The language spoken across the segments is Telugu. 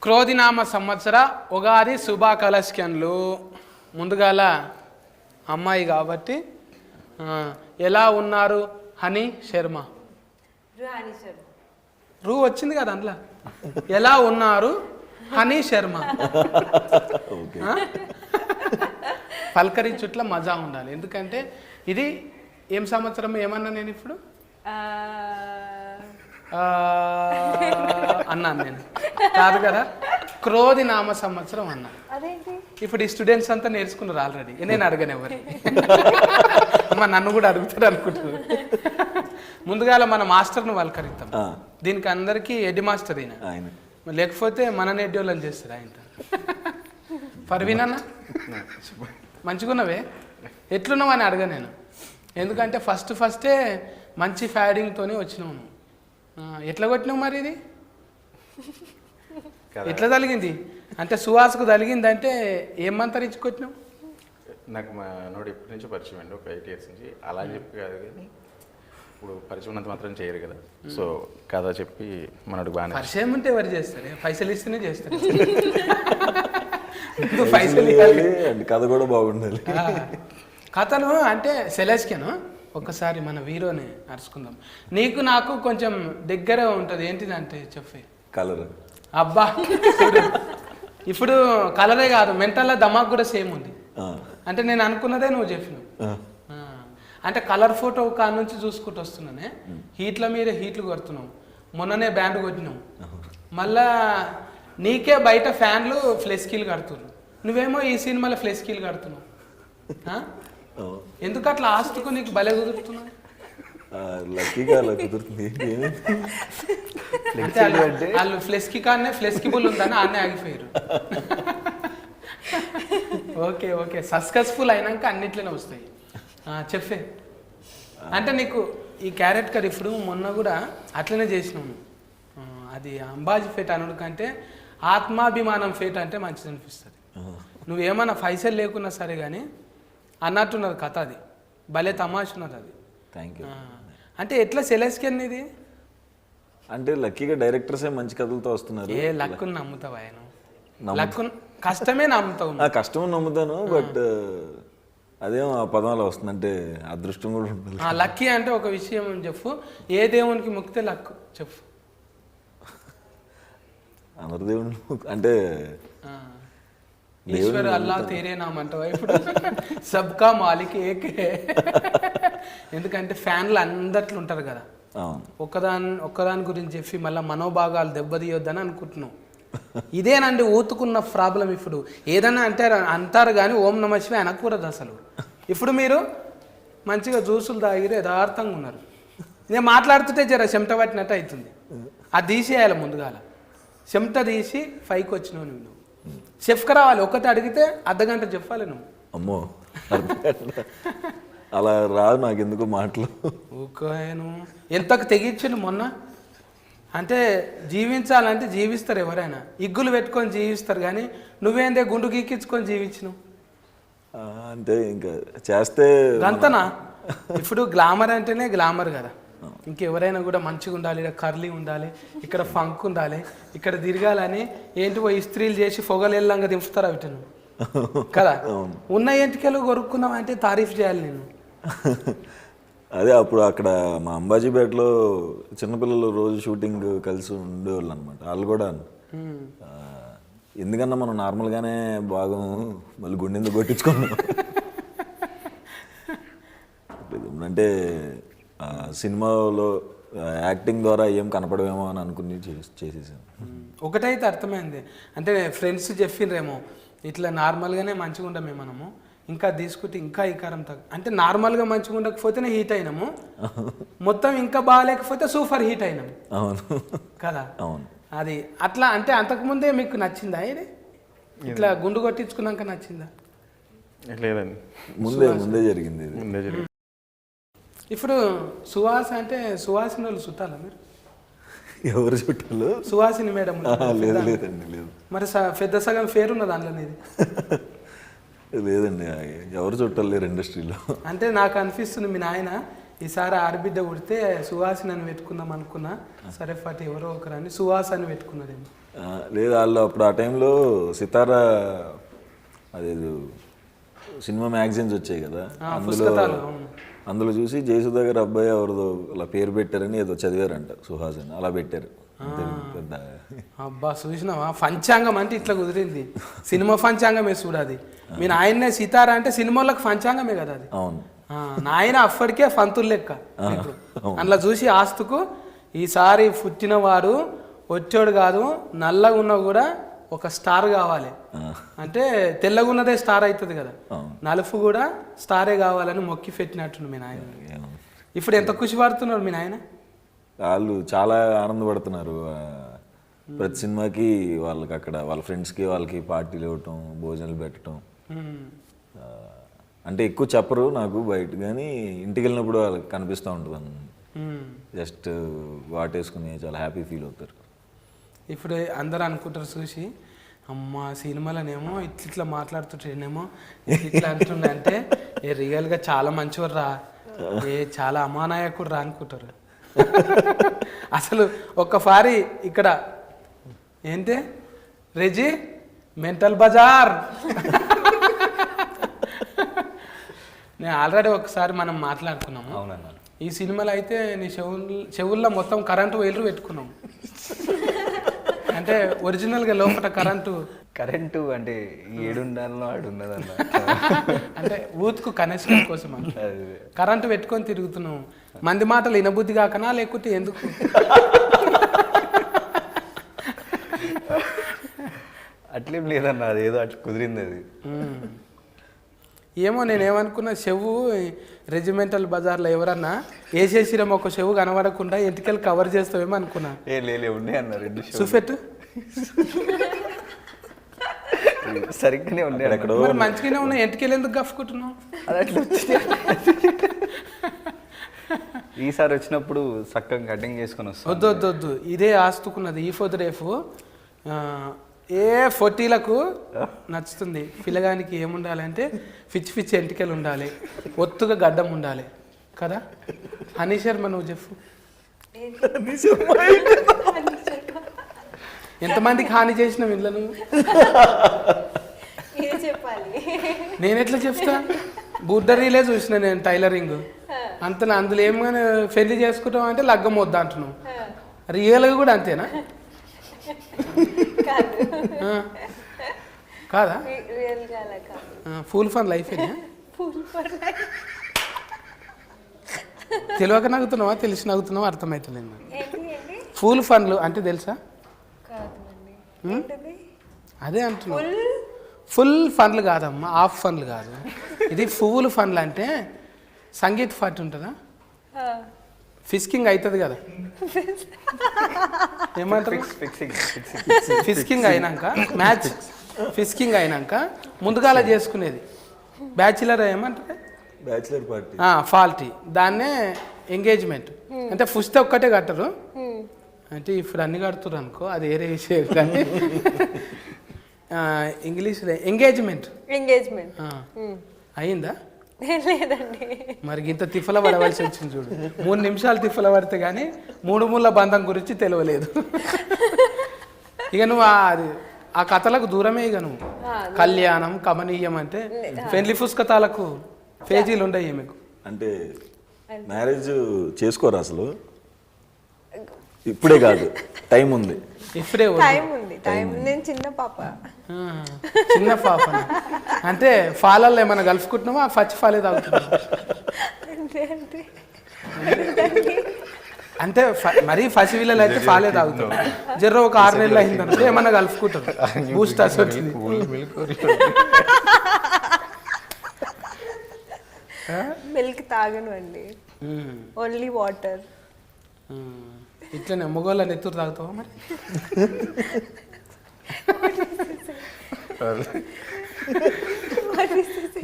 క్రోధినామ సంవత్సర ఉగాది శుభాకాంక్షలు. ముందుగాల అమ్మాయి కాబట్టి ఎలా ఉన్నారు హనీ శర్మ? రూ వచ్చింది కదా అందులో. ఎలా ఉన్నారు హనీ శర్మ? పలకరించుట్ల మజా ఉండాలి. ఎందుకంటే ఇది ఏం సంవత్సరం ఏమన్నా నేను ఇప్పుడు అన్నాను నేను కాదు కదా, క్రోధి నామ సంవత్సరం అన్నా. ఇప్పుడు ఈ స్టూడెంట్స్ అంతా నేర్చుకున్నారు ఆల్రెడీ. నేను అడగను ఎవరి అమ్మ నన్ను కూడా అడుగుతారు అనుకుంటున్నారు. ముందుగా మన మాస్టర్ను పలకరిద్దాం. దీనికి అందరికీ హెడ్ మాస్టర్ ఆయన, లేకపోతే మన నెడ్డోళ్ళని చేస్తారు ఆయన. పర్వీన్ అన్న మంచిగున్నవే, ఎట్లున్నావు అని అడగ నేను. ఎందుకంటే ఫస్టే మంచి ఫ్యాడింగ్తోనే వచ్చినావు. ఎట్లా కొట్టినావు మరి? ఇది ఎట్లా తలిగింది అంటే సువాసకు తలిగింది అంటే ఏం మంతరించి కొట్టినావు? నాకు మా నోడు ఎప్పటి నుంచో పరిచయం అండి, ఒక 8 years నుంచి. అలా చెప్పి కాదు కానీ ఇప్పుడు పరిచయం ఉన్నంత మాత్రం చేయరు కదా. సో కథ చెప్పి మనోడు బాగా పరిచయం ఉంటే ఎవరు చేస్తారు? పైసలు ఇస్తేనే చేస్తారు. కథ కూడా బాగుండాలి. కథను అంటే సెలెస్కేను ఒక్కసారి మన వీరోని అరుచుకుందాం. నీకు నాకు కొంచెం దగ్గర ఉంటుంది. ఏంటిదంటే చెప్పే కలర్. అబ్బా ఇప్పుడు కలరే కాదు, మెంటల్లో దమాక్ కూడా సేమ్ ఉంది. అంటే నేను అనుకున్నదే నువ్వు చెప్పినావు. అంటే కలర్ ఫోటో కాడ నుంచి చూసుకుంటూ వస్తున్నానే, హీట్ల మీద హీట్లు కొడుతున్నావు. మొన్ననే బ్యాండ్ కొట్టినావు. మళ్ళా నీకే బయట ఫ్యాన్లు ఫ్లెస్కీలు కడుతున్నావు. నువ్వేమో ఈ సినిమాలో ఫ్లెస్కీలు కడుతున్నావు. ఎందుకు అట్లా ఆస్తుకు నీకు భలే కుదురుతున్నావు? లక్కీగా అలా కుదురుతుంది. అంటే వాళ్ళు ఫ్లెస్కి కానే ఫ్లెస్కిబుల్ ఉందని ఆనే ఆగిపోయారు. ఓకే సక్సెస్ఫుల్ అయినాక అన్నిట్లోనే వస్తాయి. చెప్పే అంటే నీకు ఈ క్యారెట్ కర్రీ ఇప్పుడు మొన్న కూడా అట్లనే చేసినాము. అది అంబాజీ ఫేట్ అనుడు కంటే ఆత్మాభిమానం ఫేట్ అంటే మంచిది అనిపిస్తుంది. నువ్వేమన్నా పైసలు లేకున్నా సరే కానీ అన్నట్టున్నది కథ. అది భలే తమాషున్నది అది. Thank you. అంటే ఎట్లా సెలెస్కెన్ ఇది అంటే లక్కీగా డైరెక్టర్సే మంచి కథలతో వస్తున్నారు. ఏ లక్కుని నమ్ముతావా? ఆయన లక్కు కష్టమే నమ్ముతావు. కష్టం నమ్ముతాను, బట్ అదేమో ఆ పదంలో వస్తుంది. అంటే అదృష్టం కూడా ఉంటుంది. లక్కీ అంటే ఒక విషయం చెప్పు, ఏ దేవునికి మొక్కితే లక్కు చెప్పు. అందరు దేవుని అంటే ఈశ్వర్ అల్లా తేరే నామ్ అంటావా ఇప్పుడు? సబ్కా మాలిక్ ఏకే. ఎందుకంటే ఫ్యాన్లు అందట్లు ఉంటారు కదా, ఒక్కదాని గురించి చెప్పి మళ్ళీ మనోభాగాలు దెబ్బతీయొద్దని అనుకుంటున్నావు. ఇదేనండి ఊతుకున్న ప్రాబ్లం. ఇప్పుడు ఏదన్నా అంటారు కానీ ఓం నమ శివాయ అనకూడదు అసలు. ఇప్పుడు మీరు మంచిగా జ్యూసులు తాగిరు, యథార్థంగా ఉన్నారు. నేను మాట్లాడుతుంటే జర చెమట పట్టినట్టు అవుతుంది. అది తీసేయాలి ముందుగాల. చెమట తీసి పైకి వచ్చినావు నువ్వు. చెఫ్కి రావాలి. ఒకటి అడిగితే అర్ధగంట చెప్పాలి నువ్వు. అమ్మో అలా రాదు నాకు ఎందుకు మాటలు. ఓకేను ఎంతకు తెగించను మొన్న. అంటే జీవించాలంటే జీవిస్తారు ఎవరైనా, ఇగ్గులు పెట్టుకొని జీవిస్తారు. కానీ నువ్వేందే గుండు గీకించుకొని జీవించినావు అంటే ఇంకా చేస్తే అంతనా? ఇప్పుడు గ్లామర్ అంటేనే గ్లామర్ కదా. ఇంకెవరైనా కూడా మంచిగా ఉండాలి, ఇక్కడ కర్లీ ఉండాలి, ఇక్కడ ఫంక్ ఉండాలి, ఇక్కడ తిరగాలని ఏంటి ఇస్త్రీలు చేసి పొగలెల్లంగా దింపుతారు అవిటను కదా. ఉన్న ఎంటికలు కొరుక్కున్నావు అంటే తారీఫ్ చేయాలి నేను. అదే అప్పుడు అక్కడ మా అంబాజీపేటలో చిన్నపిల్లలు రోజు షూటింగ్ కలిసి ఉండేవాళ్ళు అనమాట. వాళ్ళు కూడా ఎందుకన్నా మనం నార్మల్గానే భాగం మళ్ళీ గుండెందుకు కొట్టించుకున్నాం. అంటే సినిమాలో యాక్టింగ్ ద్వారా ఏం కనపడమేమో అని అనుకుని చేసేసాను. ఒకటైతే అర్థమైంది, అంటే ఫ్రెండ్స్ చెప్పిండ్రేమో ఇట్లా నార్మల్గానే మంచిగా ఉండమే మనము, ఇంకా తీసుకుంటే ఇంకా ఈకారం అంటే నార్మల్గా మంచిగా ఉండకపోతేనే హీట్ అయినాము, మొత్తం ఇంకా బాగాలేకపోతే సూపర్ హీట్ అయినాము. అవును కదా. అవును. అది అట్లా. అంటే అంతకుముందే మీకు నచ్చిందా ఇది? ఇట్లా గుండు కొట్టించుకున్నాక నచ్చిందా? లేదండి, ముందే జరిగింది. ఇప్పుడు సువాస అంటే సువాసిని వాళ్ళు చుట్టాలా మీరు? ఎవరు చుట్టాలు? సువాసిని మేడం. లేదండి లేదు. మరి పెద్ద సగం పేరు ఉన్నది అందులో నీది? లేదండి, ఎవరు చుట్టాలు లేరు ఇండస్ట్రీలో. అంటే నాకు అనిపిస్తుంది మీ నాయన ఈసారి ఆడబిడ్డ పుడితే సువాసిని అని పెట్టుకుందాం అనుకున్నా. సరే ఫట్ ఎవరో ఒకరని సువాస అని పెట్టుకున్నదేమో. లేదు వాళ్ళు అప్పుడు ఆ టైంలో సితారా అదేదో సినిమా మ్యాగజైన్స్ వచ్చాయి కదా, అందులో చూసి జయసుధా గారు అబ్బాయి ఎవరిదో అలా పేరు పెట్టారని ఏదో చదివారంట, సుహాస్ అని, అలా పెట్టారు. పెద్ద అబ్బా చూసినావా, పంచాంగం అంటే ఇట్లా కుదిరింది. సినిమా పంచాంగమే చూడది. మీ నాయన్నే సితారా అంటే సినిమాలకు పంచాంగమే కదా అది. అవును, నాయన అప్పటికే పంతులు లెక్క. అందులో చూసి ఆస్తుకు ఈసారి పుట్టినవాడు వచ్చాడు కాదు, నల్లగా ఉన్నా కూడా ఒక స్టార్ కావాలి అంటే తెల్లగా ఉన్నదే స్టార్ అవుతుంది కదా, నలుపు కూడా స్టారే కావాలని మొక్కి పెట్టినట్టు మీ నాయన. ఇప్పుడు ఎంత ఖుషి పడుతున్నారు మీ నాయన? వాళ్ళు చాలా ఆనందపడుతున్నారు. ప్రతి సినిమాకి వాళ్ళకి అక్కడ వాళ్ళ ఫ్రెండ్స్కి వాళ్ళకి పార్టీలు ఇవ్వటం, భోజనాలు పెట్టడం. అంటే ఎక్కువ చెప్పరు నాకు బయట, కానీ ఇంటికి వెళ్ళినప్పుడు వాళ్ళకి కనిపిస్తూ ఉంటుంది. జస్ట్ వాటేసుకుని చాలా హ్యాపీ ఫీల్ అవుతారు. ఇప్పుడు అందరూ అనుకుంటారు చూసి, అమ్మ సినిమాలోనేమో ఇట్లా మాట్లాడుతుంటేనేమో ఇట్లా అంటుండే అంటే ఏ రియల్గా చాలా మంచివారు రా, ఏ చాలా అమానాయకుడు రా అనుకుంటారు. అసలు ఒక్కసారి ఇక్కడ ఏంటి రెజీ మెంటల్ బజార్ నేను ఆల్రెడీ ఒకసారి మనం మాట్లాడుకున్నాము. అవునన్నా, ఈ సినిమాలో అయితే నీ చెవుల్లో మొత్తం కరెంటు వైర్లు పెట్టుకున్నాము. అంటే ఒరిజినల్గా లోపల కరెంటు అంటే ఏడుండాలో ఆడున్నదన్న, అంటే ఊతుకు కనెక్షన్ కోసం కరెంటు పెట్టుకొని తిరుగుతున్నావు. మంది మాటలు వినబుద్ధి కాకనా లేకుంటే ఎందుకు? అట్లేం లేదన్న, అదేదో అట్లా కుదిరింది అది. ఏమో నేనేమనుకున్నా, చెవు రెజిమెంటల్ బజార్లో ఎవరన్నా వేసేసిరేమో ఒక చెవు కనబడకుండా ఎంటికలు కవర్ చేస్తావేమో అనుకున్నా. ఉన్నాయి అన్న, 2 చూపెట్టు. సరిగ్గానే ఉన్నాయి అక్కడ, మరి మంచిగానే ఉన్నాయి, ఎంటికలు ఎందుకు గఫ్కుంటున్నావు? అది అట్లా వచ్చింది. ఈసారి వచ్చినప్పుడు చక్కగా కటింగ్ చేసుకొని వస్తాం. వద్దు ఇదే ఆస్తుకున్నది. ఈ ఫోర్ రేపు ఏ 40లకు నచ్చుతుంది. పిల్లగానికి ఏముండాలంటే పిచ్చి ఎంటికలు ఉండాలి, ఒత్తుగా గడ్డం ఉండాలి కదా. హనీ శర్మ నువ్వు చెప్పు, ఎంతమందికి హాని చేసినావు ఇంట్లో నువ్వు? నేను ఎట్లా చెప్తా? బుడ్డరీలే చూసిన నేను టైలరింగ్ అంత, అందులో ఏమైనా పెళ్లి చేసుకుంటాం అంటే లగ్గం వద్దా అంటున్నావు. రియల్గా కూడా అంతేనా? కాదా? ఫుల్ ఫన్ లైఫ్ తెలియక నవ్వుతున్నావా తెలిసి నవ్వుతున్నావా అర్థమవుతలేదు. ఫుల్ ఫన్లు అంటే తెలుసా? అదే అంటున్నా. ఫుల్ ఫన్లు కాదమ్మా, హాఫ్ ఫన్లు కాదు. ఇది ఫుల్ ఫన్లు అంటే సంగీత్ పార్టీ ఉంటుందా, ఫిస్కింగ్ అవుతుంది కదా, ఏమంటారు ఫిస్కింగ్ అయినాక మ్యాచ్, ఫిస్కింగ్ అయినాక ముందుగాల చేసుకునేది బ్యాచిలర్, ఏమంటారు బ్యాచిలర్ పార్టీ, పార్టీ. దాన్నే ఎంగేజ్మెంట్. అంటే ఫస్ట్ ఒక్కటే కట్టరు, అంటే ఇప్పుడు అన్ని కడుతురు అనుకో, అది వేరే విషయం. కానీ ఇంగ్లీష్లో ఎంగేజ్మెంట్ అయిందా? లేదండి. మరి ఇంత తిఫల పడవలసి వచ్చింది చూడు. 3 నిమిషాలు తిఫల పడితే కానీ 3 ముళ్ళ బంధం గురించి తెలియలేదు. ఇక నువ్వు ఆ కథలకు దూరమే. ఇక నువ్వు కళ్యాణం కమనీయం అంటే పెళ్లి పుస్తకాలకు పేజీలు ఉండయి మీకు. అంటే మ్యారేజ్ చేసుకోరు అసలు, ఇప్పుడే కాదు, టైం ఉంది, ఇప్పుడే నేను చిన్న పాప. చిన్న పాప అంటే ఫాలల్లో ఏమైనా కలుపుకుంటున్నావా, పచ్చి ఫాలే తాగుతున్నావా? అంటే మరీ పసి వీళ్ళలో అయితే ఫాలే తాగుతారు. జర్ర ఒక 6 నెలలు అయిందంటే ఏమన్నా కలుపుకుంటారు, బూస్టర్స్ వచ్చింది. మిల్క్ తాగను అండి, ఓన్లీ వాటర్. ఇట్లనే మొగోళ్ళని ఎత్తురు తాగుతావా మరి?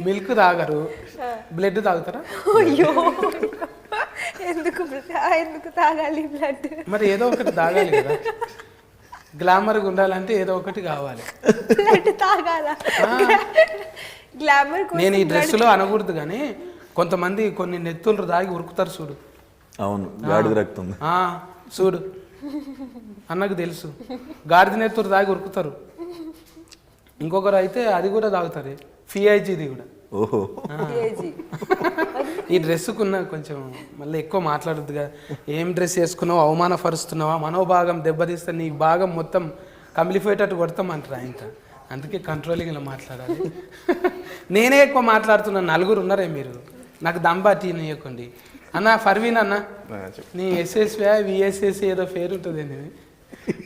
మిల్క్ తాగరు, బ్లడ్ తాగుతారా? అయ్యో, ఎందుకు తాగాలి బ్లడ్? మరి ఏదో ఒకటి తాగాలి కదా, గ్లామర్గా ఉండాలంటే ఏదో ఒకటి కావాలి. బ్లడ్ తాగాల? గ్లామర్ నేను ఈ డ్రెస్సులో అనకూడదు కానీ కొంతమంది కొన్ని నెత్తులు తాగి ఉరుకుతారు చూడు. అవును, గాడిద రక్తం చూడు, అన్నకు తెలుసు. గాడిద నెత్తూరు తాగి ఉరుకుతారు. ఇంకొకరు అయితే అది కూడా తాగుతారు, ఫిఐజీది కూడా. ఓహో, కేజీ ఈ డ్రెస్సుకున్న కొంచెం మళ్ళీ ఎక్కువ మాట్లాడద్దుగా. ఏం డ్రెస్ వేసుకున్నావు, అవమానపరుస్తున్నావా, మనోభాగం దెబ్బతీస్తే నీ భాగం మొత్తం కమిలిపోయేటట్టు కొడతామంటారు ఆయన. అందుకే కంట్రోలింగ్ ఇలా మాట్లాడాలి. నేనే ఎక్కువ మాట్లాడుతున్నాను, నలుగురు ఉన్నారే మీరు, నాకు దంబాటి ఇవ్వకండి. అన్న ఫర్వీన్ అన్న, నీ ఎస్ఎస్వా విఎస్ఎస్ ఏదో పేరు ఉంటుంది అండి,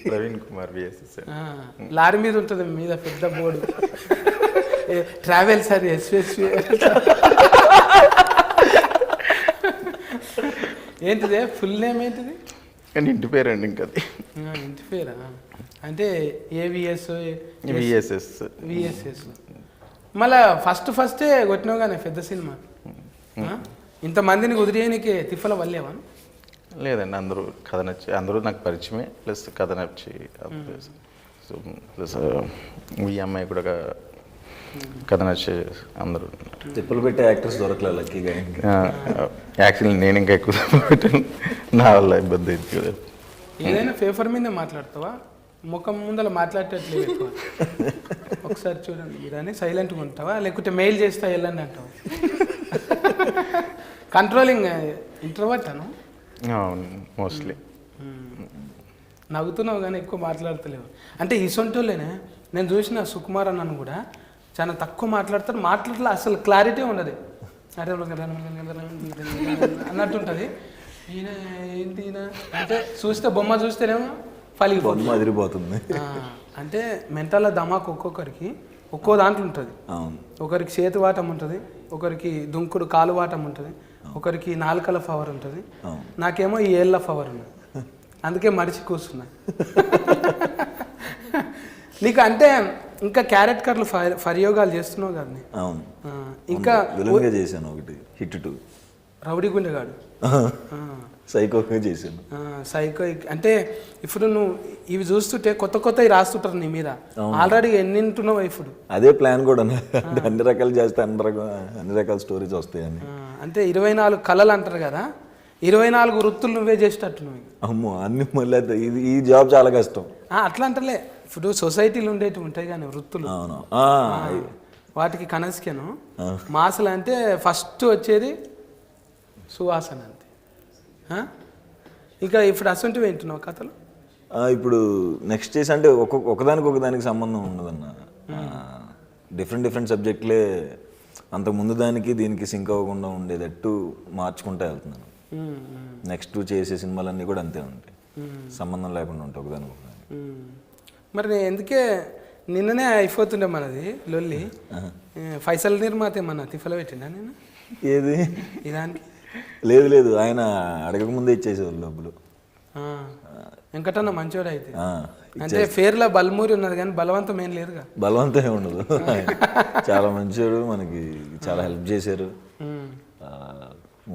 ప్రవీణ్ కుమార్ విఎస్ఎస్. లారీ మీద ఉంటుంది, మీద పెద్ద బోర్డు ట్రావెల్స్ అది ఎస్ఎస్వి. ఏంటిదే ఫుల్ నేమ్ ఏంటిది? కానీ ఇంటి పేరండి ఇంకా అది. ఇంటి పేరా? అంటే ఏవిఎస్ విఎస్ఎస్. విఎస్ఎస్. మళ్ళా ఫస్టే కొట్టినావు కానీ పెద్ద సినిమా. ఇంతమందిని కుదిరేయనికి తిప్పల వల్లేవా? లేదండి, అందరూ కథ నచ్చి, అందరూ నాకు పరిచయమే, ప్లస్ కథ నచ్చి, సో ప్లస్ ఈ అమ్మాయి కూడా కథ నచ్చి అందరూ. తిప్పలు పెట్టే యాక్టర్స్ దొరకలే లక్కీగా. యాక్చువల్లీ నేను ఇంకా ఎక్కువ పెట్టాను, నా వల్ల ఇబ్బంది అయింది కదా. ఏదైనా పేపర్ మీదే మాట్లాడతావా, ముఖం ముందర మాట్లాడేటట్లేదు ఎక్కువ? ఒకసారి చూడండి మీరని సైలెంట్గా ఉంటావా, లేకుంటే మెయిల్ చేస్తా వెళ్ళండి అంటావా? కంట్రోలింగ్ ఇంట్రోవర్ట్ అను మోస్ట్లీ. నవ్వుతున్నావు కానీ ఎక్కువ మాట్లాడతలేవు. అంటే ఇసొంటోళ్ళేనే నేను చూసిన సుకుమార్ అన్నను కూడా చాలా తక్కువ మాట్లాడతారు, మాట్లాడలే అసలు క్లారిటీ ఉండదు, అరే అన్నట్టుంటుంది. ఈయన ఏంటి ఈయన అంటే చూస్తే బొమ్మ చూస్తేనేమో బొమ్మ అదిరిపోతుంది. అంటే మెంటల్ ధమాక్ ఒక్కొక్కరికి ఒక్కో దాంట్లో ఉంటుంది. ఒకరికి చేతి వాటం ఉంటుంది, ఒకరికి దుంకుడు కాలు వాటం ఉంటుంది, ఒకరికి నాలుకల పవర్ ఉంటుంది, నాకేమో ఈ ఏళ్ళ పవర్ ఉంది. అందుకే మడిచి కూర్చున్నా. నీకు అంటే ఇంకా క్యారెట్ కర్లు ప్రయోగాలు చేస్తున్నావు కదా. అవును, ఇంకా చేశాను ఒకటి హిట్ 2 రౌడీ గుండెగాడు, సైకోగా చేశాను. సైకో అంటే ఇప్పుడు నువ్వు ఇవి చూస్తుంటే కొత్తవి రాస్తుంటారు నీ మీద, ఆల్రెడీ ఎన్ని వింటున్నావు ఇప్పుడు? అదే ప్లాన్ కూడా, అన్ని రకాలు చేస్తే అన్ని రకాల స్టోరీస్ వస్తాయని. అంటే 24 కళలు అంటారు కదా, 24 వృత్తులు నువ్వే చేసేటట్టు నువ్వు. అమ్మో, అన్ని మళ్ళీ ఈ జాబ్ చాలా కష్టం. అట్లా అంటలే, ఇప్పుడు సొసైటీలు ఉండేటివి ఉంటాయి కానీ వృత్తులు, వాటికి కనస్కెను మాసలు అంటే ఫస్ట్ వచ్చేది సువాసన అంతే. ఇంకా ఇప్పుడు అసంటివి వింటున్నావు కథలు? ఇప్పుడు నెక్స్ట్ చేసి అంటే ఒకదానికి సంబంధం ఉండదన్న, డిఫరెంట్ సబ్జెక్టులే అంతకుముందు దానికి దీనికి సింక్ అవ్వకుండా ఉండేటట్టు మార్చుకుంటూ వెళ్తున్నాను. నెక్స్ట్ చేసే సినిమాలన్నీ కూడా అంతే ఉంటాయి, సంబంధం లేకుండా ఉంటాయి ఒకదానికి. మరి ఎందుకే నిన్ననే అయిపోతుండే మనది లొల్లి, ఫైసల్ నిర్మాత ఏమన్నా తిఫల పెట్టిందా నేను? ఏది ఇదానికి? లేదు, ఆయన అడగకముందే ఇచ్చేసేవాళ్ళు డబ్బులు. వెంకటన్న మంచోడు అయితే. అంటే పేర్లో బల్మూరి ఉన్నది కానీ బలవంతం ఏం లేదుగా. బలవంతం ఏమి ఉండదు, చాలా మంచోడు, మనకి చాలా హెల్ప్ చేశారు.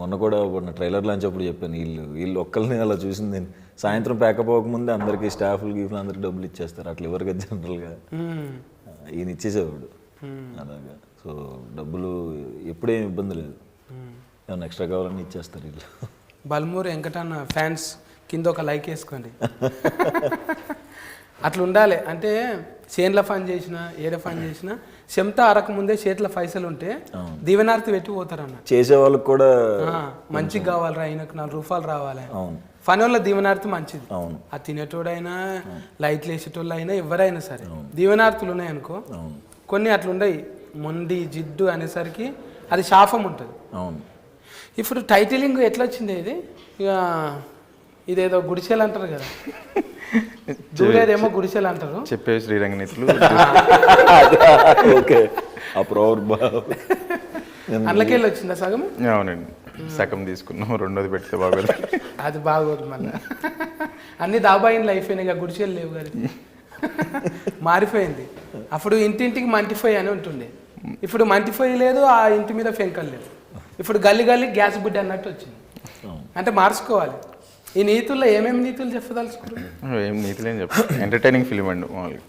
మొన్న కూడా ట్రైలర్ లాంచ్ అప్పుడు చెప్పాను, వీళ్ళు ఒక్కరిని అలా చూసింది నేను. సాయంత్రం ప్యాకప్ అవ్వకముందే అందరికి స్టాఫ్లు గీఫ్లు అందరికి డబ్బులు ఇచ్చేస్తారు, అట్లా ఎవరికి జనరల్గా ఈయన ఇచ్చేసేవాడు అలాగా. సో డబ్బులు ఎప్పుడేం ఇబ్బంది లేదు, ఏమన్నా ఎక్స్ట్రా కావాలని ఇచ్చేస్తారు వీళ్ళు. బల్మూరి వెంకటన్న ఫ్యాన్స్ కింద ఒక లైక్ వేసుకోండి. అట్లా ఉండాలి. అంటే చేన్ల పని చేసినా ఏడ పని చేసినా చెమట అరకముందే చేతిలో పైసలు ఉంటే దీవెనార్తి పెట్టి పోతారన్న. చేసే వాళ్ళకి కూడా మంచిగా కావాలరా, ఆయనకు 4 రూపాయలు రావాలి. పని వాళ్ళ దీవెనార్తి మంచిది. ఆ తినేటోడైనా లైట్లు వేసేటోళ్ళు అయినా ఎవరైనా సరే దీవెనార్తులు ఉన్నాయనుకో. కొన్ని అట్లుండయి, మొండి జిడ్డు అనేసరికి అది శాపం ఉంటుంది. ఇప్పుడు టైటిలింగ్ ఎట్లా వచ్చింది ఇది? ఇక ఇదేదో గుడిసెలు అంటారు కదా, జూలేదేమో గుడిసెలు అంటారు, చెప్పే శ్రీరంగనీతులు. అందులోకెళ్ళి వచ్చిందా సగం? అవునండి, సగం తీసుకున్నాం, రెండోది పెడితే బాగోదు. అది బాగోదు మళ్ళీ. అన్ని దాబాయిన్లు అయిపోయినాయి, ఇక గుడిసెలు లేవు కానీ మారిపోయింది. అప్పుడు ఇంటింటికి మంటిపోయి అని ఉంటుండే, ఇప్పుడు మంటిపోయి లేదు, ఆ ఇంటి మీద పెంకలు లేదు. ఇప్పుడు గల్లి గ్యాస్ బుడ్డి అన్నట్టు వచ్చింది. అంటే మార్చుకోవాలి. ఈ నీతుల్లో ఏమేమి నీతులు చెప్పదలుచుకున్నారు? ఏం నీతులు ఏం చెప్పాలి, ఎంటర్టైనింగ్ ఫిలిం అండి మామూలుగా.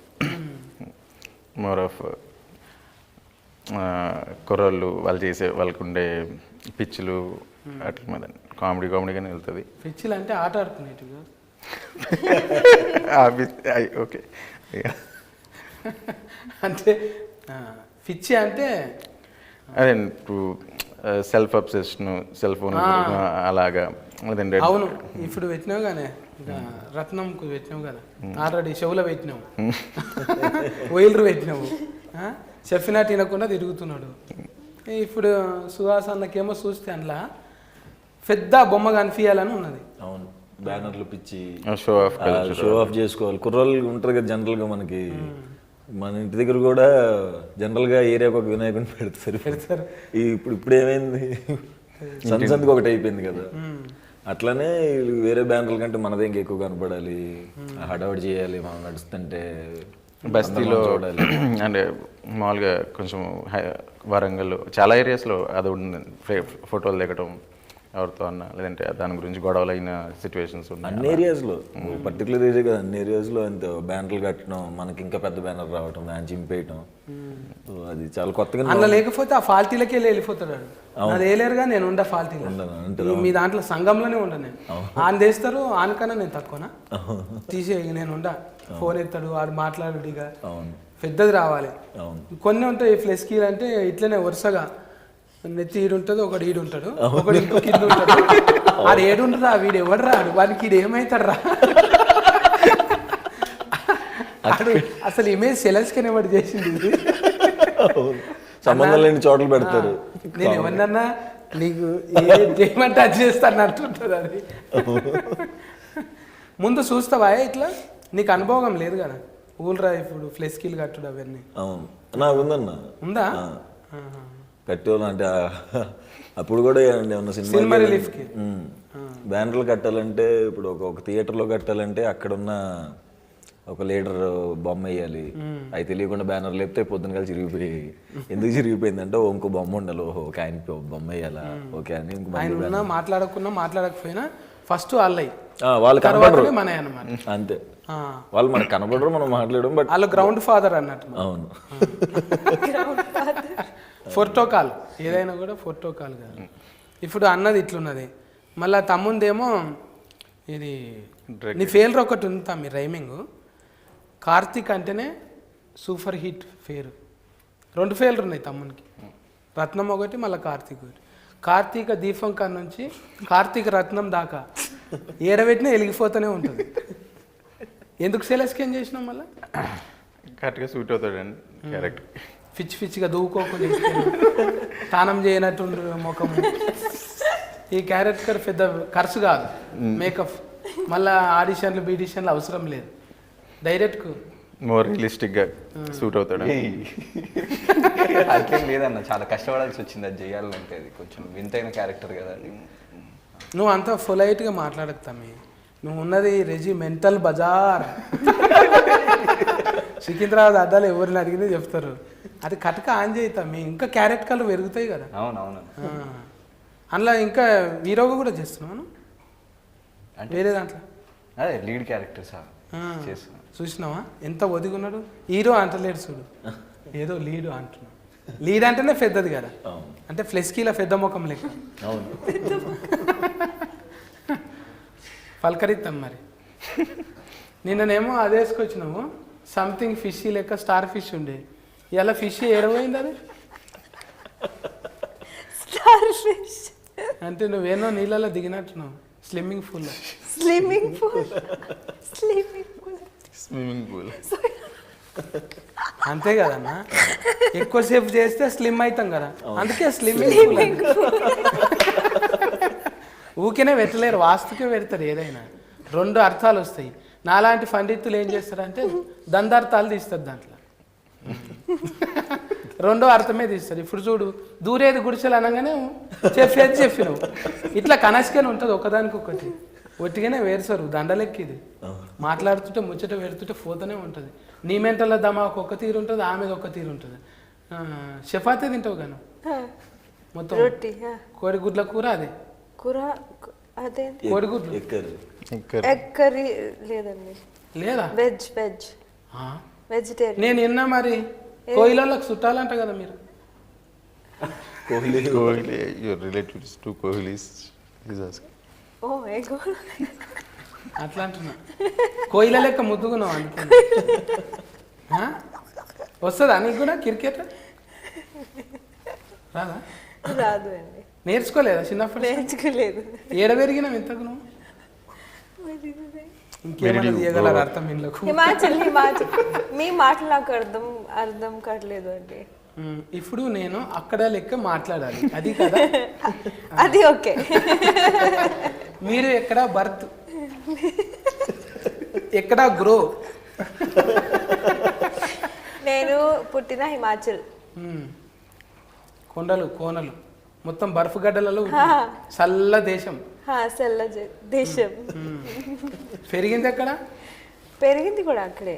మోర్ ఆఫ్ కుర్రోళ్ళు వాళ్ళు చేసే వాళ్ళకు ఉండే పిచ్చులు అట్ల మీద కామెడీగానే వెళ్తుంది. పిచ్చిలు అంటే ఆట ఆడుకునేటివి ఓకే. అంటే పిచ్చి అంటే అదే ఇప్పుడు సెల్ఫ్ అబ్సెషన్, సెల్ ఫోన్ అలాగా. లేదంటే అవును, ఇప్పుడు పెట్టినావు కానీ ఇంకా రత్నంకు పెట్టినావు కదా, ఆల్రెడీ చెవులో పెట్టినావు, వైలర్ పెట్టినావు, చెప్పినా తినకుండా తిరుగుతున్నాడు. ఇప్పుడు సుహాస్ అన్నకేమో చూస్తే అందులో పెద్ద బొమ్మ కనిపించాలని ఉన్నది. అవును, బ్యానర్లు పిచ్చి షో ఆఫ్ షో ఆఫ్ చేసుకోవాలి. కుర్రోళ్ళు ఉంటారు కదా జనరల్గా, మనకి మన ఇంటి దగ్గర కూడా జనరల్గా ఏరియాకి ఒక వినాయకుడిని పెడతారు. ఇప్పుడు ఏమైంది, సంతకి ఒకటి అయిపోయింది కదా. అట్లానే వేరే బ్యానర్ల కంటే మనదే ఇంకా ఎక్కువ కనపడాలి, హడావుడి చేయాలి, మనం నడుస్తుంటే బస్తీలో చూడాలి. అంటే మామూలుగా కొంచెం వరంగల్ చాలా ఏరియాస్లో అది ఉంటుంది, ఫోటోలు దిగటం ఎవరితో అన్నా, లేదంటే దాని గురించి గొడవలు అయిన సిచ్యువేషన్స్ ఉన్నాయి. అన్ని ఏరియాస్లో, పర్టికులర్ ఏరియా కదా, అన్ని ఏరియాస్లో అంత బ్యానర్లు కట్టడం, మనకి ఇంకా పెద్ద బ్యానర్ రావటం, దాన్ని చింపేయటం, అది చాలా కొత్తగా. అందులో లేకపోతే ఆ ఫాల్టీలకి వెళ్ళిపోతాడు. అది వేయలేరుగా, నేను ఉండ ఫాల్టీలో. మీ దాంట్లో సంఘంలోనే ఉండ నేను. ఆయన తీస్తారు, ఆయనకన్నా నేను తక్కువనా తీసే, నేను ఉండ. ఫోన్ ఎత్తాడు, వాడు మాట్లాడుడిగా పెద్దది రావాలి. కొన్ని ఉంటాయి ఫ్లెస్కీలు అంటే ఇట్లనే వరుసగా నెత్తి ఈడుంటుంది, ఒకడు ఈడుంటాడు, ఒకడు ఇంకో కింద ఉంటాడు. ఆడు ఏడుంటరా, వీడు ఎవడు రాడు, వాడికి ఈడు ఏమవుతాడు రా. అసలు ఇమేజ్ సెలెన్స్కనే వాడు చేసింది ఇది. సంబంధం లేని చోట్ల పెడతారు. నేను ఎవరినన్నా నీకు చేయమంటే అది చేస్తాను అంటుంటుంది అది. ముందు చూస్తావా ఇట్లా, నీకు అనుభవం లేదు కదా ఊళ్ళరా ఇప్పుడు ఫ్లెస్కీలు కట్టుడు అవన్నీ. నాకు ఉందన్న, ఉందా కట్టేవాళ్ళు అంటే అప్పుడు కూడా ఏమన్నా సినిమా రిలీఫ్కి బ్యానర్లు కట్టాలంటే, ఇప్పుడు ఒక థియేటర్లో కట్టాలంటే అక్కడున్న ఒక లీడర్ బొమ్మ వేయాలి. అవి తెలియకుండా బ్యానర్ లేపితే పొద్దున కలిసి చిరిగిపోయి, ఎందుకు చిరిగిపోయిందంటే ఇంకో బొమ్మ ఉండాలి, ఒక ఆయన బొమ్మ వేయాలా, ఓకే అని. ఆయన మాట్లాడకున్నా మాట్లాడకపోయినా ఫస్ట్ వాళ్ళు కనపడరు, మన అన్నమాట. అంతే, వాళ్ళు మనకు కనపడరు, మనం మాట్లాడడం, బట్ వాళ్ళు గ్రౌండ్ ఫాదర్ అన్నట్టు. అవును, ఫోటోకాల్ ఏదైనా కూడా ఫోటోకాల్ కాదు. ఇప్పుడు అన్నది ఇట్లున్నది, మళ్ళీ తమ్ముందేమో ఇది నీ ఫెయిల్ర్ ఒకటి ఉందా మీ రైమింగ్. కార్తీక్ అంటేనే సూపర్ హిట్ పేరు. 2 ఫెయిల్ర్ ఉన్నాయి తమ్మునికి, రత్నం ఒకటి, మళ్ళీ కార్తీక్ ఒకటి. కార్తీక దీపం కాడ నుంచి కార్తీక రత్నం దాకా ఏడబెట్టినా వెలిగిపోతూనే ఉంటుంది. ఎందుకు సెలెక్షన్ చేసినాం మళ్ళీ? కరెక్ట్గా సూట్ అవుతాడండి క్యారెక్టర్. పిచ్చిగా దూకోకుండా స్నానం చేయనట్టు ముఖము. ఈ క్యారెక్టర్ పెద్ద ఖర్చు కాదు, మేకప్, మళ్ళీ ఆడిషన్లు బీడిషన్లు అవసరం లేదు, డైరెక్ట్ మోర్ రియలిస్టిక్గా సూట్ అవుతాడు. అట్లేం లేదన్న, చాలా కష్టపడాల్సి వచ్చింది అది చేయాలంటే. అది కొంచెం వింతైన క్యారెక్టర్ కదా అది. నువ్వు అంతా పొలైట్గా మాట్లాడతామే, నువ్వు ఉన్నది రెజిమెంటల్ బజార్. సికింద్రాబాద్ అడ్డాలు ఎవరిని అడిగితే చెప్తారు. అది కటక ఆన్ చేస్తామే, ఇంకా క్యారెక్టర్లు పెరుగుతాయి కదా. అవునవును, అందులో ఇంకా హీరోగా కూడా చేస్తున్నాను వేరే దాంట్లో. అదే లీడ్ క్యారెక్టర్ సార్ చూసినావా ఎంత ఒదిగున్నాడు. హీరో అంటలేడు చూడు, ఏదో లీడు అంటున్నాడు. లీడ్ అంటేనే పెద్దది కదా, అంటే ఫ్లెస్కీల పెద్ద ముఖం లెక్క. అవును, పలకరిద్దాం మరి. నిన్ననేమో అది వేసుకొచ్చినాము, సంథింగ్ ఫిష్ లెక్క, స్టార్ ఫిష్ ఉండే. ఇలా ఫిష్ ఏడపోయింది అది. స్టార్ ఫిష్ అంటే నువ్వేనో నీళ్ళలో దిగినట్టున్నావు, swimming pool. Swimming pool, swimming pool, swimming pool. అంతే కదన్నా, ఎక్కువసేపు చేస్తే స్లిమ్ అవుతాం కదా, అందుకే స్లిమ్మింగ్ పూల్. ఊరికేనే పెట్టలేరు, వాస్తుకే పెడతారు. ఏదైనా 2 అర్థాలు వస్తాయి. నాలాంటి పండితులు ఏం చేస్తారంటే దందార్థాలు తీస్తారు, దాంట్లో 2వ అర్థమే తీస్తారు. ఇప్పుడు చూడు, దూరేది గుడిసెలు అనగానే చెప్పినావు, ఇట్లా కనెక్షన్ ఉంటుంది ఒకదానికొకటి. ఒట్టిగానే వేరుసారు దండలెక్కి. ఇది మాట్లాడుతుంటే ముచ్చట పెడుతుంటే పోతూనే ఉంటుంది. నీ మెంటల దమాకు ఒక తీరు ఉంటుంది, ఆమెది ఒక తీరు ఉంటుంది. చపాతీ తింటావు గాను మొత్తం, కోడిగుడ్ల కూర, అదే కూర, అదే కోడిగుడ్లు, ఎగ్ కర్రీ లేదండి, లేదా వెజ్ వెజిటేరియన్. నేను విన్నా మరి కోయిలకి చుట్టాలంట కదా మీరు. Kohli, your relatives to Kohlis. ఓ అట్లా అంటున్నా. కోయిల లెక్క ముద్దుకున్నావు అందుకే. వస్తుందా నీకు కూడా క్రికెట్? రాదా? రాదు అండి, నేర్చుకోలేదా చిన్నప్పుడు? నేర్చుకోలేదు. ఏడ పెరిగినావు ఇంతకు నువ్వు? ఇంకేమైనా తీయగలరు అర్థం ఇళ్ళకు? హిమాచల్ మీ మాటలు నాకు అర్థం కావట్లేదు అండి. ఇప్పుడు నేను అక్కడ లెక్క మాట్లాడాలి, అది కదా? అది ఓకే. మీరు ఎక్కడ బర్త్, ఎక్కడ గ్రో? నేను పుట్టిన హిమాచల్. కొండలు కోనలు మొత్తం బర్ఫ్ గడ్డలలో చల్ల దేశం. చల్ల దేశం. పెరిగింది ఎక్కడ? పెరిగింది కూడా అక్కడే.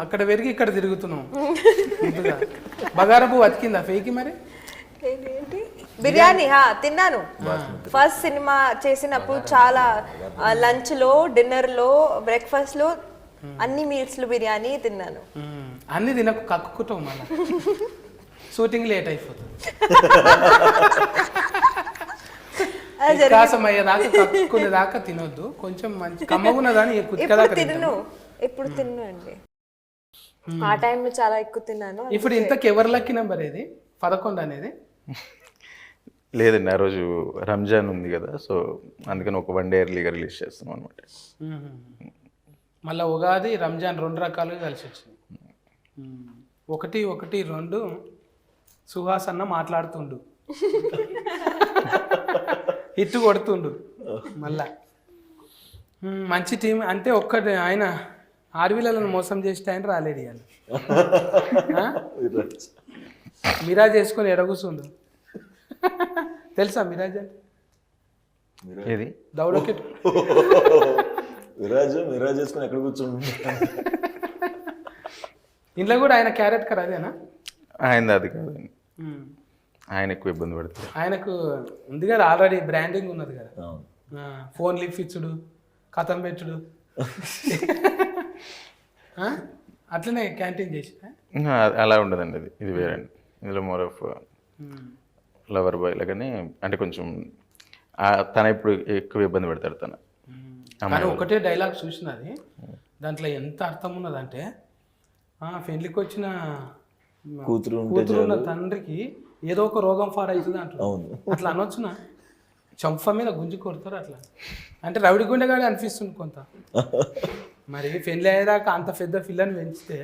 అక్కడ పెరిగి ఇక్కడ తిరుగుతున్నాం. బగారపు బతికిందా ఫేకి మరి? ఏంటి బిర్యానీ తిన్నాను. ఫస్ట్ సినిమా చేసినప్పుడు చాలా లంచ్ లో, డిన్నర్ లో, బ్రేక్ఫాస్ట్ లో, అన్ని మీల్స్ లో బిర్యానీ తిన్నాను. అన్ని తినకు, కక్కుకుంటాం మళ్ళీ. షూటింగ్ లేట్ అయిపోతుంది. వికాసం అయ్యేదాకా కక్కునే దాకా తినొద్దు. కొంచెం మంచి కమ్మగున్నదాని ఇప్పుడు తిన్ను అండి. ఆ టైంలో చాలా ఎక్కువ తిన్నాను. ఇప్పుడు ఇంతకు ఎవరు లక్కీ నెంబర్ ఏది 11 అనేది? లేదండి, ఆ రోజు రంజాన్ ఉంది కదా, సో అందుకని ఒక 1 డే ఎర్లీగా రిలీజ్ చేస్తాం అనమాట. మళ్ళీ ఉగాది రంజాన్ 2 రకాలుగా కలిసి వచ్చింది. 1-1-2 సుహాస్ అన్న మాట్లాడుతుండు, హిట్ కొడుతుండు మళ్ళా. మంచి టీం అంటే ఒక్కటి ఆయన ఆర్వీలను మోసం చేస్తే ఆయన రాలేడు. ఇవాళ మిరాజ్ చేసుకొని ఎడగూసుండు. తెలుసా మిరాజ్ అంటే? ఏది? దౌడకెట్ మిరాజ్ చేసుకొని ఎక్కడ కూర్చుండు? ఇంట్లో కూడా ఆయన క్యారెట్ కర్ అదేనా? ఆయన అది కాదండి, ఆయన ఎక్కువ ఇబ్బంది పడుతుంది. ఆయనకు ఉంది కదా ఆల్రెడీ బ్రాండింగ్ ఉన్నది కదా, ఫోన్ లిఫ్ట్ ఇచ్చుడు, కథం పెట్టుడు, అట్లనే క్యాంటీన్ చేసి. అలా ఉండదండి, ఇది వేరే. ఇందులో మోర్ ఆఫ్ లవర్ బాయ్ లాగానే, అంటే కొంచెం తన ఇప్పుడు ఎక్కువ ఇబ్బంది పెడతాడు తన. కానీ ఒకటే డైలాగ్ చూసినది, దాంట్లో ఎంత అర్థం ఉన్నదంటే, పెళ్లికి వచ్చిన కూతురు ఉన్న తండ్రికి ఏదో ఒక రోగం ఫార్ అవుతుంది అంటారు. అట్లా అనొచ్చునా? చంప మీద గుంజి కొడతారు అట్లా. అంటే రవిడి గుండెగాడే అనిపిస్తుంది కొంత. మరి పెళ్ళి అయ్యేదాకా అంత పెద్ద పిల్లని పెంచితే,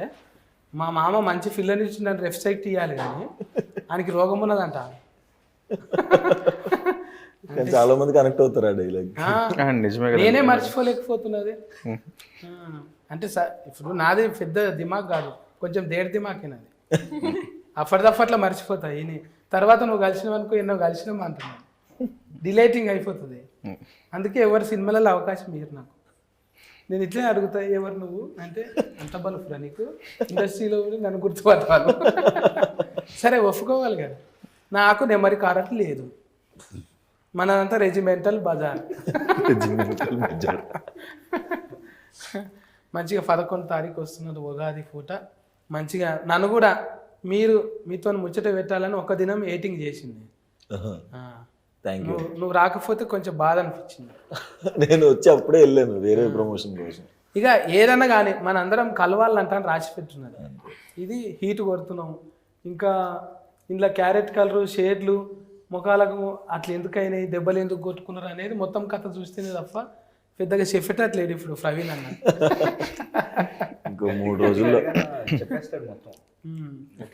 మా మామ మంచి పిల్లని ఇచ్చిందని రెఫ్సైట్ ఇవ్వాలి, కానీ ఆయనకి రోగం ఉన్నదంట. చాలా మంది కనెక్ట్ అవుతారు ఆ డైలాగ్. నేనే మర్చిపోలేకపోతున్నది. అంటే ఇప్పుడు నాది పెద్ద దిమాగ్ కాదు, కొంచెం దేడి దిమాకేనది. అప్పటిదప్పట్లో మర్చిపోతాయి. తర్వాత నువ్వు కలిసినావు అనుకో, ఎన్నో కలిసినావు అంటున్నావు, డిలేటింగ్ అయిపోతుంది. అందుకే ఎవరు సినిమాలలో అవకాశం ఇయ్యరు నాకు. నేను ఇట్లనే అడుగుతా, ఎవరు నువ్వు అంటే, అంత బలుపురా నీకు, ఇండస్ట్రీలో నన్ను గుర్తుపట్టాలి. సరే ఒప్పుకోవాలి కదా, నాకు నెమ్మది కారట్ లేదు, మనదంతా రెజిమెంటల్ బజార్. మంచిగా 11 తారీఖు వస్తున్నది ఉగాది పూట. మంచిగా నన్ను కూడా మీతో ముచ్చట పెట్టాలని ఒక దినం ఎయిటింగ్ చేసింది. నువ్వు రాకపోతే కొంచెం బాధ అనిపించింది. నేను వచ్చి అప్పుడే వెళ్ళాను వేరే ప్రమోషన్ కోసం. ఇక ఏదన్నా కానీ మన అందరం కలవాలంటాను రాసి పెట్టున్నది. ఇది హీట్ కొడుతున్నాం, ఇంకా ఇంట్లో క్యారెట్ కలరు, షేడ్లు, ముఖాలకు అట్లా ఎందుకైనాయి, దెబ్బలు ఎందుకు కొట్టుకున్నారు అనేది మొత్తం కథ చూస్తేనే తప్ప పెద్దగా చెప్పేటట్లేడు ఇప్పుడు ప్రవీణ్ అన్న. ఇంకో 3 రోజుల్లో చెప్పేస్తాడు మొత్తం.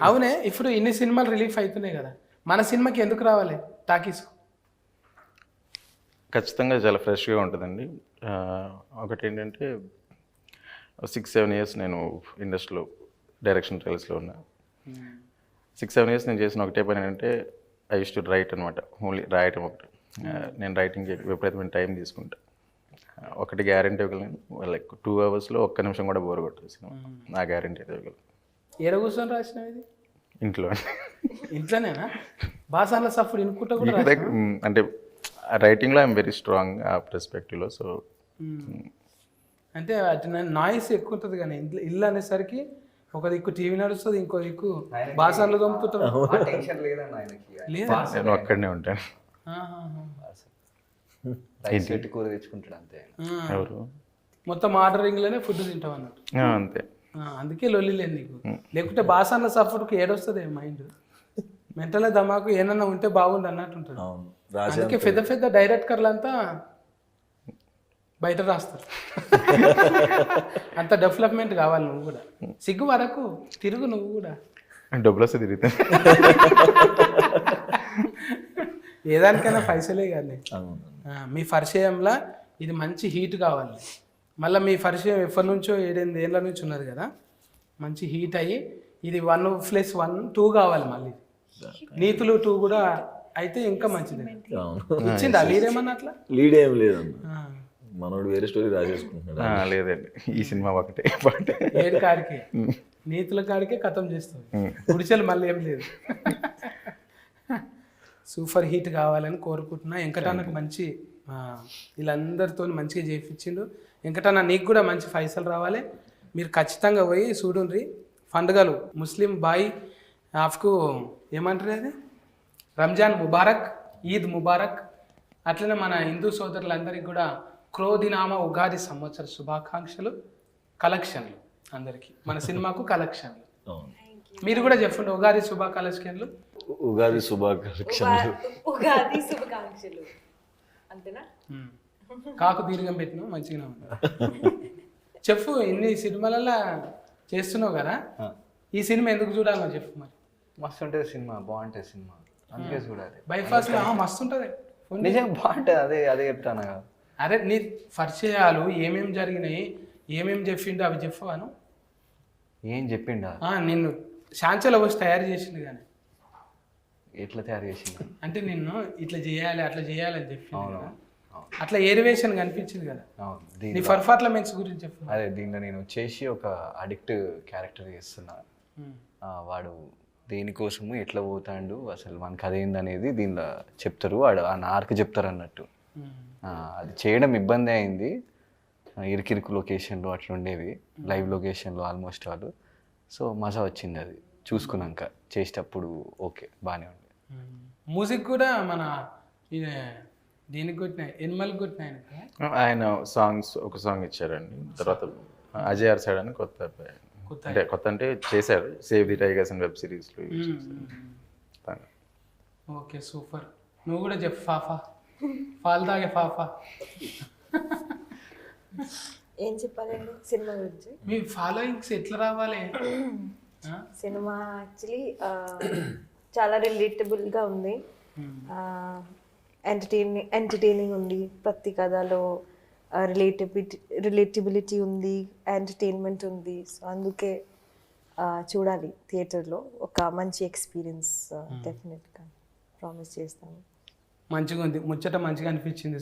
అవునే, ఇప్పుడు ఇన్ని సినిమాలు రిలీఫ్ అవుతున్నాయి కదా, మన సినిమాకి ఎందుకు రావాలి టాకీస్? ఖచ్చితంగా చాలా ఫ్రెష్గా ఉంటుందండి. ఒకటి ఏంటంటే 6-7 ఇయర్స్ నేను ఇండస్ట్రీలో డైరెక్షన్ ట్రయల్స్లో ఉన్నా. 6-7 ఇయర్స్ నేను చేసిన ఒకటే పని ఏంటంటే, ఐ యూస్ టు రైట్ అనమాట. ఓన్లీ రాయటం ఒకటి. నేను రైటింగ్కి విపరీతమైన టైం తీసుకుంటా. ఒకటి గ్యారంటీ ఇవ్వగలను, లైక్ 2 అవర్స్లో ఒక్క నిమిషం కూడా బోర్ కొట్టేసిన నా గ్యారంటీ అయితే ఇవ్వగలను. ఏడ కూర్చొని రాసినావు ఇది? ఇంట్లో. ఇంట్లోనేనా? బాసాల సఫర్ ఇనుకుంటా కూడా అంటే రైటింగ్లో ఐఎమ్ వెరీ స్ట్రాంగ్ ఆ పర్స్పెక్టివ్లో. సో అంటే నాయిస్ ఎక్కువ ఉంటుంది, కానీ ఇల్లు అనేసరికి ఒక దిక్కు టీవీ నడుస్తుంది, ఇంకో దిక్కు బాసాలు దొంపుతుంటారు. టెన్షన్ లేదన్న ఆయనకి. లేదా? నేను అక్కడనే ఉంటాను. రైస్ పెట్టి కూర తెచ్చుకుంటాడు అంతే ఆయన. ఎవరు మొత్తం ఆర్డరింగ్లోనే ఫుడ్ తింటావు అన్నట్టు. అంతే. అందుకే లొల్లి లేదు నీకు. లేకుంటే బాసాన్ల సఫర్కి ఏడొస్తుంది మైండ్, మెంటల్ ధమాకు ఏమన్నా ఉంటే బాగుండు అన్నట్టు ఉంటుంది. అవును రాసే అందుకే పెద్ద పెద్ద డైరెక్టర్లు అంతా బయట రాస్తారు. అంత డెవలప్మెంట్ కావాలి. నువ్వు కూడా సిగ్గు వరకు తిరుగు, నువ్వు కూడా డబ్బులు వస్తే తిరుగుతాను. ఏదానికైనా పైసలే కానీ. అవును. మీ పరిచయంలో ఇది మంచి హీట్ కావాలి. మళ్ళీ మీ పరిచయం ఎప్పటి నుంచో 7-8 ఏళ్ళ నుంచి ఉన్నది కదా, మంచి హీట్ అయ్యి ఇది 1+1 2 కావాలి. మళ్ళీ నీతులు 2 కూడా అయితే ఇంకా మంచిది. అవును. ఇచ్చిందా లీడేమన్నా అట్లా? లీడ్ ఏం లేదన్న, మనోడు వేరే స్టోరీ రాసేసుకుంటున్నాడు. లేదండి, ఈ సినిమా ఒకటే పాటే. ఏడు కాడికే నీతుల కాడికే కథం చేస్తుంది. గుడిచెలు మళ్ళీ ఏం లేదు. సూపర్ హిట్ కావాలని కోరుకుంటున్నా. వెంకటన్నకు మంచి వీళ్ళందరితో మంచిగా చేయించిండు. వెంకటన్న నీకు కూడా మంచి పైసలు రావాలి. మీరు ఖచ్చితంగా పోయి చూడుండ్రి. పండుగలు ముస్లిం బాయ్ ఆఫ్కు ఏమంటారు అది, రంజాన్ ముబారక్, ఈద్ ముబారక్. అట్లనే మన హిందూ సోదరులందరికీ కూడా క్రోధినామ ఉగాది సంవత్సర శుభాకాంక్షలు, కలెక్షన్లు అందరికీ, మన సినిమాకు కలెక్షన్లు. అవును. మీరు కూడా చెప్పండి ఉగాది శుభాకాంక్షలు. ఉగాది శుభాకాంక్షలు. ఉగాది శుభాకాంక్షలు అంతేనా? కాకు దీర్ఘం పెట్టినావు మంచిగా ఉంది. చెప్పు, ఇన్ని సినిమాలలో చేస్తున్నావు కదా, ఈ సినిమా ఎందుకు చూడాలో చెప్పు మరి. మస్తు ఉంటుంది సినిమా, బాగుంటుంది సినిమా, అందుకే చూడాలి. బైపాస్లో మస్తు ఉంటుంది. నిజంగా బాగుంటుంది, అదే చెప్తాను కదా. అరే నీ పరిచయాలు ఏమేమి జరిగినాయి, ఏమేమి చెప్పిండు అవి చెప్పవాను. ఏం చెప్పిండా? నిన్ను శాంచలో వచ్చి తయారు చేసిండు కానీ. ఎట్లా తయారు చేసిండు అంటే నిన్ను ఇట్లా చేయాలి అట్లా చేయాలి అని చెప్పి అవును. అట్లా ఏరివేషన్ కనిపించింది కదా. అవును. నీ పర్ఫార్మెన్స్ గురించి చెప్పు. అదే దీంట్లో నేను వచ్చేసి ఒక అడిక్ట్ క్యారెక్టర్ చేస్తున్నా. వాడు దేనికోసము ఎట్లా పోతాడు, అసలు మనకు అదేందనేది దీనిలో చెప్తారు. వాడు ఆ నార్క్ చెప్తారు అన్నట్టు. అది చేయడం ఇబ్బంది అయింది, ఇరికిరికి లొకేషన్లో అట్లా ఉండేవి, లైవ్ లొకేషన్లో ఆల్మోస్ట్ వాళ్ళు. సో మజా వచ్చింది అది చూసుకున్నాక, చేసేటప్పుడు ఓకే బాగానే ఉంది. మ్యూజిక్ కూడా మన ఇది దీనికి కొట్టినాయి, ఎనిమల్కి కొట్టినాయి. ఆయన సాంగ్స్ ఒక సాంగ్ ఇచ్చారండి. తర్వాత అజయ్ అర్సైడ్ అని కొత్త అంటే కొత్త అంటే చేశారు, save the tigers and web సిరీస్లో. Okay super. నువ్వు కూడా చెప్పు ఫాఫా, పాలు తాగే ఫాఫా. ఏం చెప్పాలండి సినిమా గురించి? మీ ఫాలోయింగ్స్ ఎట్లా రావాలి? సినిమా యాక్చువల్లీ చాలా రిలేటబుల్గా ఉంది, ఎంటర్టైనింగ్ ఉంది, ప్రతి కథలో రిలేటబిలిటీ ఉంది, ఎంటర్టైన్మెంట్ ఉంది. సో అందుకే చూడాలి థియేటర్లో. ఒక మంచి ఎక్స్పీరియన్స్ డెఫినెట్గా ప్రామిస్ చేస్తాను. మంచిగా ఉంది, ముచ్చట మంచిగా అనిపించింది.